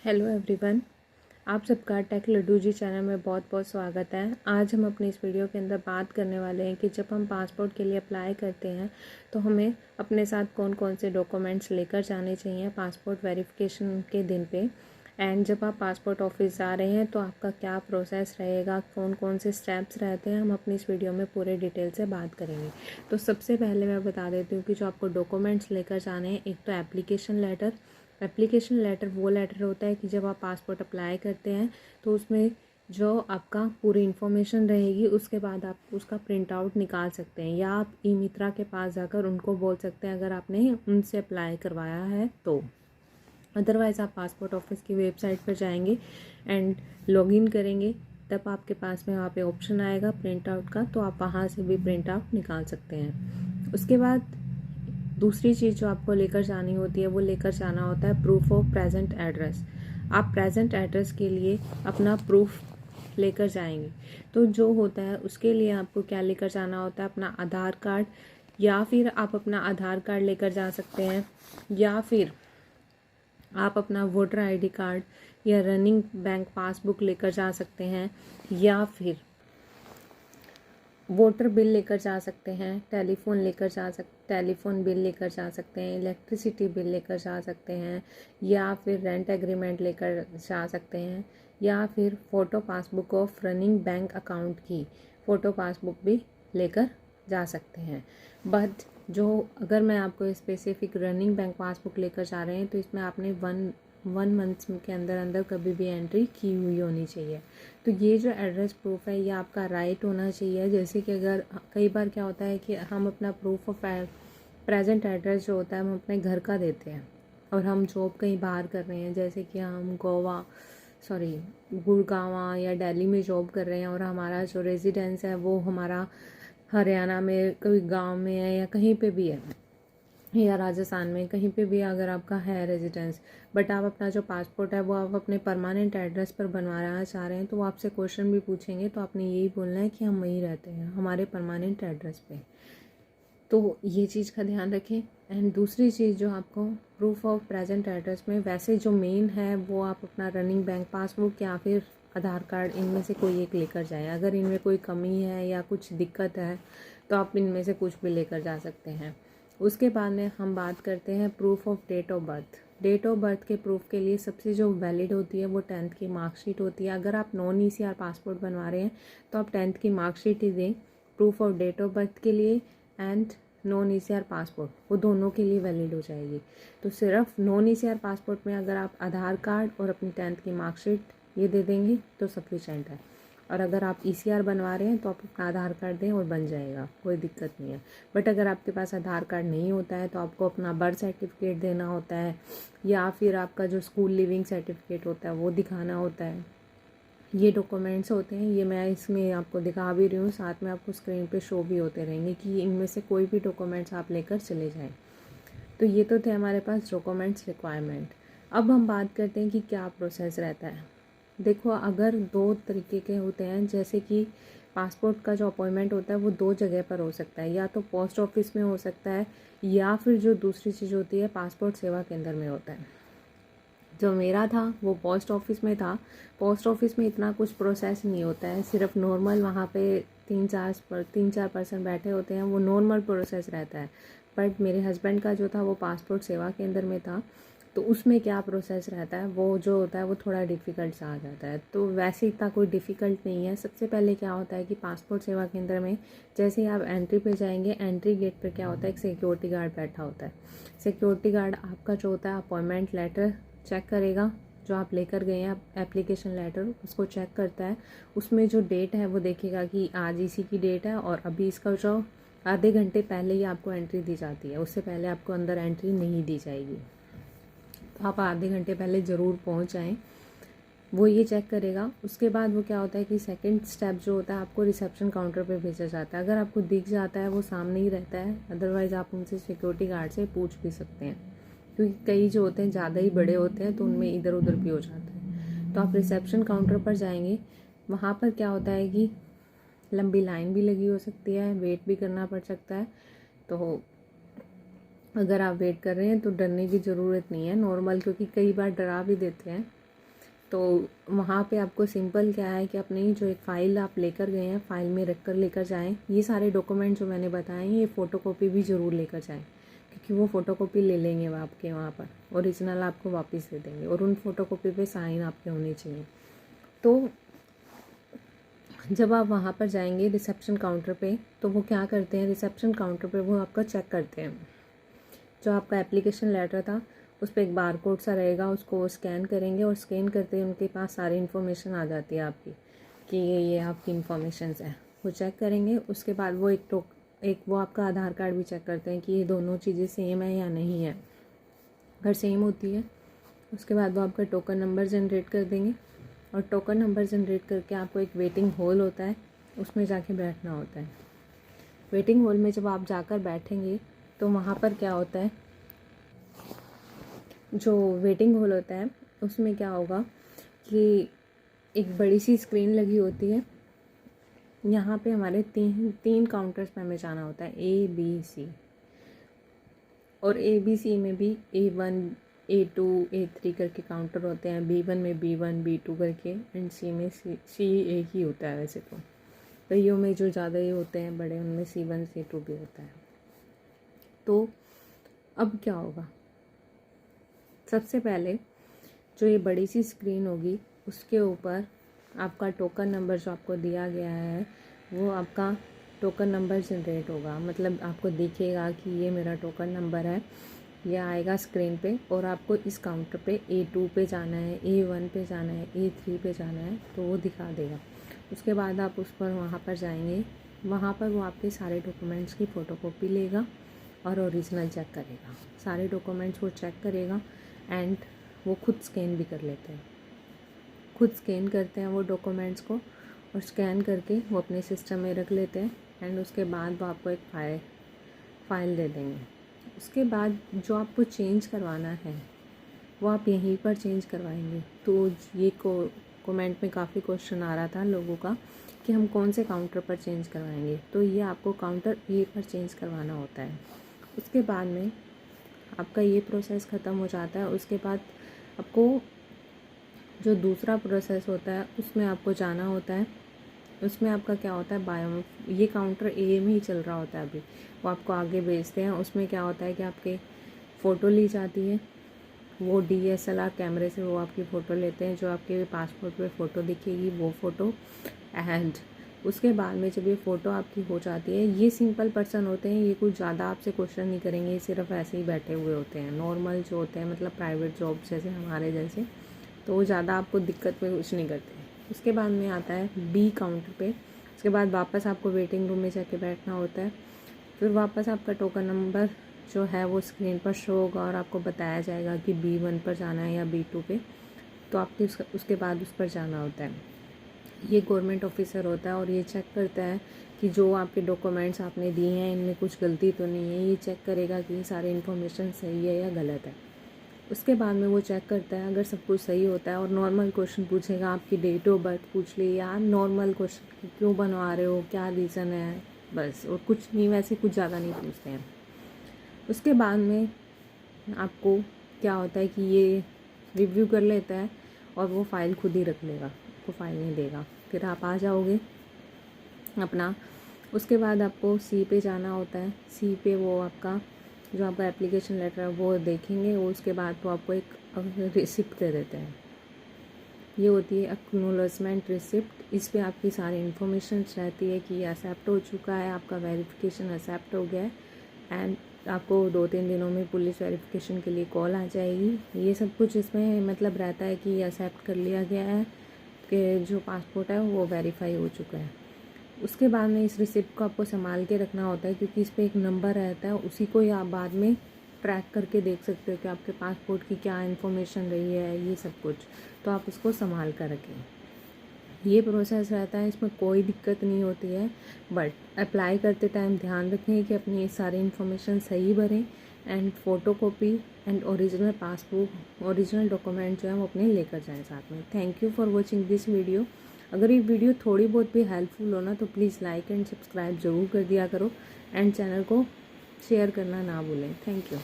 Hello everyone, आप सबका take Laddu जी channel में बहुत बहुत स्वागत है। आज हम अपनी इस वीडियो के अंदर बात करने वाले हैं कि जब हम पासपोर्ट के लिए अप्लाई करते हैं तो हमें अपने साथ कौन कौन से डॉक्यूमेंट्स लेकर जाने चाहिए पासपोर्ट वेरिफिकेशन के दिन पे। एंड जब आप पासपोर्ट ऑफिस जा रहे हैं तो आपका क्या प्रोसेस रहेगा, कौन कौन से स्टेप्स रहते हैं, हम अपनी इस वीडियो में पूरे डिटेल से बात करेंगे। तो सबसे पहले मैं बता देती हूँ कि जो आपको डॉक्यूमेंट्स लेकर जाने हैं, एक तो एप्लीकेशन लेटर वो लेटर होता है कि जब आप पासपोर्ट अप्लाई करते हैं तो उसमें जो आपका पूरी इन्फॉर्मेशन रहेगी उसके बाद आप उसका प्रिंट आउट निकाल सकते हैं, या आप ई मित्रा के पास जाकर उनको बोल सकते हैं अगर आपने उनसे अप्लाई करवाया है तो। अदरवाइज़ आप पासपोर्ट ऑफिस की वेबसाइट पर जाएंगे एंड लॉगिन करेंगे, तब आपके पास में वहाँ पे ऑप्शन आएगा प्रिंट आउट का, तो आप वहाँ से भी प्रिंट आउट निकाल सकते हैं। उसके बाद दूसरी चीज़ जो आपको लेकर जानी होती है वो लेकर जाना होता है प्रूफ ऑफ प्रेजेंट एड्रेस। आप प्रेजेंट एड्रेस के लिए अपना प्रूफ लेकर जाएंगे तो जो होता है उसके लिए आपको क्या लेकर जाना होता है, अपना आधार कार्ड, या फिर आप अपना आधार कार्ड लेकर जा सकते हैं, या फिर आप अपना वोटर आईडी कार्ड या रनिंग बैंक पासबुक लेकर जा सकते हैं, या फिर वोटर बिल लेकर जा सकते हैं, टेलीफोन बिल लेकर जा सकते हैं, इलेक्ट्रिसिटी बिल लेकर जा सकते हैं, या फिर रेंट एग्रीमेंट लेकर जा सकते हैं, या फिर photo passbook of running bank account की फ़ोटो पासबुक भी लेकर जा सकते हैं। बट जो अगर मैं आपको स्पेसिफिक रनिंग बैंक पासबुक लेकर जा रहे हैं तो इसमें आपने वन मंथ के अंदर अंदर कभी भी एंट्री की हुई होनी चाहिए। तो ये जो एड्रेस प्रूफ है ये आपका राइट होना चाहिए। जैसे कि अगर कई बार क्या होता है कि हम अपना प्रूफ ऑफ प्रेजेंट एड्रेस जो होता है हम अपने घर का देते हैं और हम जॉब कहीं बाहर कर रहे हैं, जैसे कि हम गुड़गांव या दिल्ली में जॉब कर रहे हैं और हमारा जो रेजिडेंस है वो हमारा हरियाणा में कोई गांव में है या कहीं पे भी है, या राजस्थान में कहीं पे भी अगर आपका है रेजिडेंस, बट आप अपना जो पासपोर्ट है वो आप अपने परमानेंट एड्रेस पर बनवाना चाह रहे हैं, तो वो आपसे क्वेश्चन भी पूछेंगे तो आपने यही बोलना है कि हम वहीं रहते हैं हमारे परमानेंट एड्रेस पे। तो ये चीज़ का ध्यान रखें। एंड दूसरी चीज़ जो आपको प्रूफ ऑफ प्रेजेंट एड्रेस में वैसे जो मेन है वो आप अपना रनिंग बैंक पासबुक या फिर आधार कार्ड, इनमें से कोई एक लेकर जाएं। अगर इनमें कोई कमी है या कुछ दिक्कत है तो आप इनमें से कुछ भी लेकर जा सकते हैं। उसके बाद में हम बात करते हैं proof of date of birth. Date of birth के प्रूफ के लिए सबसे जो वैलिड होती है वो 10th की मार्कशीट होती है। अगर आप नॉन ECR पासपोर्ट बनवा रहे हैं तो आप 10th की मार्कशीट ही दें proof of date of birth के लिए, एंड नॉन ECR पासपोर्ट वो दोनों के लिए वैलिड हो जाएगी। तो सिर्फ नॉन ECR पासपोर्ट में अगर आप आधार कार्ड और अपनी 10th की मार्कशीट ये दे देंगे तो सफिशेंट है, और अगर आप ECR बनवा रहे हैं तो आप अपना आधार कार्ड दें और बन जाएगा, कोई दिक्कत नहीं है। बट अगर आपके पास आधार कार्ड नहीं होता है तो आपको अपना बर्थ सर्टिफिकेट देना होता है, या फिर आपका जो स्कूल लिविंग सर्टिफिकेट होता है वो दिखाना होता है। ये डॉक्यूमेंट्स होते हैं, ये मैं इसमें आपको दिखा भी रही हूँ, साथ में आपको स्क्रीन पे शो भी होते रहेंगे कि इनमें से कोई भी डॉक्यूमेंट्स आप लेकर चले जाएं। तो ये तो थे हमारे पास डॉक्यूमेंट्स रिक्वायरमेंट। अब हम बात करते हैं कि क्या प्रोसेस रहता है। देखो, अगर 2 तरीके के होते हैं, जैसे कि पासपोर्ट का जो अपॉइंटमेंट होता है वो 2 जगह पर हो सकता है, या तो पोस्ट ऑफिस में हो सकता है, या फिर जो दूसरी चीज़ होती है पासपोर्ट सेवा केंद्र में होता है। जो मेरा था वो पोस्ट ऑफिस में था। पोस्ट ऑफिस में इतना कुछ प्रोसेस नहीं होता है, सिर्फ नॉर्मल वहाँ पे 3-4 पर्सन बैठे होते हैं, वो नॉर्मल प्रोसेस रहता है। बट मेरे हस्बैंड का जो था वो पासपोर्ट सेवा केंद्र में था, तो उसमें क्या प्रोसेस रहता है वो जो होता है वो थोड़ा डिफ़िकल्ट सा आ जाता है। तो वैसे इतना कोई डिफ़िकल्ट नहीं है। सबसे पहले क्या होता है कि पासपोर्ट सेवा केंद्र में जैसे ही आप एंट्री पे जाएंगे, एंट्री गेट पर क्या होता है, एक सिक्योरिटी गार्ड बैठा होता है। सिक्योरिटी गार्ड आपका जो होता है अपॉइंटमेंट लेटर चेक करेगा, जो आप लेकर गए हैं एप्लीकेशन लेटर, उसको चेक करता है। उसमें जो डेट है वो देखेगा कि आज इसी की डेट है, और अभी इसका जो आधे घंटे पहले ही आपको एंट्री दी जाती है, उससे पहले आपको अंदर एंट्री नहीं दी जाएगी। तो आप आधे घंटे पहले ज़रूर पहुंच जाएं, वो ये चेक करेगा। उसके बाद वो क्या होता है कि सेकंड स्टेप जो होता है आपको रिसेप्शन काउंटर पे भेजा जाता है। अगर आपको दिख जाता है वो सामने ही रहता है, अदरवाइज़ आप उनसे सिक्योरिटी गार्ड से पूछ भी सकते हैं, क्योंकि कई जो होते हैं ज़्यादा ही बड़े होते हैं तो उनमें इधर उधर भी हो जाता है। तो आप रिसेप्शन काउंटर पर जाएंगे, वहाँ पर क्या होता है कि लंबी लाइन भी लगी हो सकती है, वेट भी करना पड़ सकता है। तो अगर आप वेट कर रहे हैं तो डरने की ज़रूरत नहीं है, नॉर्मल, क्योंकि कई बार डरा भी देते हैं। तो वहाँ पे आपको सिंपल क्या है कि अपनी जो एक फ़ाइल आप लेकर गए हैं, फ़ाइल में रख कर लेकर जाएं। ये सारे डॉक्यूमेंट जो मैंने बताए हैं, ये फ़ोटोकॉपी भी ज़रूर लेकर जाएं, क्योंकि वो फ़ोटोकॉपी ले लेंगे वो आपके वहाँ पर, ओरिजिनल आपको वापस दे देंगे, और उन फ़ोटोकॉपी पे साइन आपके होने चाहिए। तो जब आप वहाँ पर जाएंगे रिसेप्शन काउंटर पे, तो वो क्या करते हैं, रिसेप्शन काउंटर पे वो आपका चेक करते हैं। जो आपका एप्लीकेशन लेटर था उस पर एक बार कोड सा रहेगा, उसको वो स्कैन करेंगे, और स्कैन करते ही उनके पास सारी इन्फॉर्मेशन आ जाती है आपकी कि ये आपकी इन्फॉर्मेशंस है। वो चेक करेंगे, उसके बाद वो एक वो आपका आधार कार्ड भी चेक करते हैं कि ये दोनों चीज़ें सेम है या नहीं है। अगर सेम होती है उसके बाद वो आपका टोकन नंबर जनरेट कर देंगे, और टोकन नंबर जनरेट करके आपको एक वेटिंग हॉल होता है, उसमें जाके बैठना होता है। वेटिंग हॉल में जब आप जाकर बैठेंगे तो वहाँ पर क्या होता है, जो वेटिंग हॉल होता है उसमें क्या होगा कि एक बड़ी सी स्क्रीन लगी होती है। यहाँ पे हमारे तीन काउंटर्स पे हमें जाना होता है, ABC, और ABC में भी A1 A2 A3 करके काउंटर होते हैं। B1 में B1 B2 करके, एंड C में C एक ही होता है वैसे तो। कईयों में जो ज़्यादा ये होते हैं बड़े, उनमें C1 C2 भी होता है। तो अब क्या होगा, सबसे पहले जो ये बड़ी सी स्क्रीन होगी उसके ऊपर आपका टोकन नंबर जो आपको दिया गया है, वो आपका टोकन नंबर जनरेट होगा। मतलब आपको दिखेगा कि ये मेरा टोकन नंबर है, ये आएगा स्क्रीन पे, और आपको इस काउंटर पे A2 पे जाना है, A1 पे जाना है, A3 पे जाना है, तो वो दिखा देगा। उसके बाद आप उस पर वहाँ पर जाएंगे, वहाँ पर वो आपके सारे डॉक्यूमेंट्स की फ़ोटोकॉपी लेगा और ओरिजिनल चेक करेगा। सारे डॉक्यूमेंट्स वो चेक करेगा, एंड वो खुद स्कैन भी कर लेते हैं, खुद स्कैन करते हैं वो डॉक्यूमेंट्स को, और स्कैन करके वो अपने सिस्टम में रख लेते हैं। एंड उसके बाद वो आपको एक फ़ाइल दे देंगे। उसके बाद जो आपको चेंज करवाना है वो आप यहीं पर चेंज करवाएंगे। तो ये कमेंट में काफ़ी क्वेश्चन आ रहा था लोगों का कि हम कौन से काउंटर पर चेंज करवाएंगे, तो ये आपको काउंटर A पर चेंज करवाना होता है। उसके बाद में आपका ये प्रोसेस ख़त्म हो जाता है। उसके बाद आपको जो दूसरा प्रोसेस होता है उसमें आपको जाना होता है। उसमें आपका क्या होता है, ये काउंटर A में ही चल रहा होता है अभी, वो आपको आगे भेजते हैं। उसमें क्या होता है कि आपके फ़ोटो ली जाती है, वो DSLR कैमरे से वो आपकी फ़ोटो लेते हैं, जो आपके पासपोर्ट पे फ़ोटो दिखेगी वो फ़ोटो। एंड उसके बाद में जब ये फ़ोटो आपकी हो जाती है, ये सिंपल पर्सन होते हैं, ये कुछ ज़्यादा आपसे क्वेश्चन नहीं करेंगे, सिर्फ ऐसे ही बैठे हुए होते हैं, नॉर्मल जो होते हैं, मतलब प्राइवेट जॉब जैसे हमारे जैसे, तो वो ज़्यादा आपको दिक्कत में कुछ नहीं करते। उसके बाद में आता है B काउंटर पे। उसके बाद वापस आपको वेटिंग रूम में जाके बैठना होता है। फिर वापस आपका टोकन नंबर जो है वो स्क्रीन पर शो होगा, और आपको बताया जाएगा कि B1 पर जाना है या B2 पे, तो आपकी उसके बाद उस पर जाना होता है। ये गवर्नमेंट ऑफिसर होता है, और ये चेक करता है कि जो आपके डॉक्यूमेंट्स आपने दिए हैं इनमें कुछ गलती तो नहीं है। ये चेक करेगा कि ये सारी इन्फॉर्मेशन सही है या गलत है। उसके बाद में वो चेक करता है, अगर सब कुछ सही होता है, और नॉर्मल क्वेश्चन पूछेगा, आपकी डेट ऑफ बर्थ पूछ ली, या नॉर्मल क्वेश्चन क्यों बनवा रहे हो, क्या रीज़न है, बस, और कुछ नहीं, वैसे कुछ ज़्यादा नहीं पूछते हैं। उसके बाद में आपको क्या होता है कि ये रिव्यू कर लेता है, और वो फ़ाइल खुद ही रख लेगा, आपको फ़ाइल नहीं देगा। फिर आप आ जाओगे अपना। उसके बाद आपको C पे जाना होता है। C पे वो आपका जो आपका एप्लीकेशन लेटर है वो देखेंगे, और उसके बाद वो आपको एक रिसिप्ट दे देते हैं। ये होती है एक्नॉलेजमेंट रिसिप्ट। इस पे आपकी सारी इन्फॉर्मेशन रहती है कि ये एक्सेप्ट हो चुका है, आपका वेरिफिकेशन एक्सेप्ट हो गया है, एंड आपको 2-3 दिनों में पुलिस वेरिफिकेशन के लिए कॉल आ जाएगी। ये सब कुछ इसमें मतलब रहता है कि ये एक्सेप्ट कर लिया गया है कि जो पासपोर्ट है वो वेरीफाई हो चुका है। उसके बाद में इस रिसिप्ट को आपको संभाल के रखना होता है, क्योंकि इस पर एक नंबर रहता है, उसी को ही आप बाद में ट्रैक करके देख सकते हो कि आपके पासपोर्ट की क्या इन्फॉर्मेशन रही है, ये सब कुछ, तो आप उसको संभाल कर रखें। ये प्रोसेस रहता है, इसमें कोई दिक्कत नहीं होती है, बट अप्लाई करते टाइम ध्यान रखें कि अपनी सारी इन्फॉर्मेशन सही भरें, and photocopy and original passport, original document जो है वो अपने लेकर जाएं साथ में। Thank you for watching this video. अगर ये वीडियो थोड़ी बहुत भी हेल्पफुल हो ना, तो प्लीज़ लाइक एंड सब्सक्राइब ज़रूर कर दिया करो, एंड चैनल को शेयर करना ना भूलें। Thank you.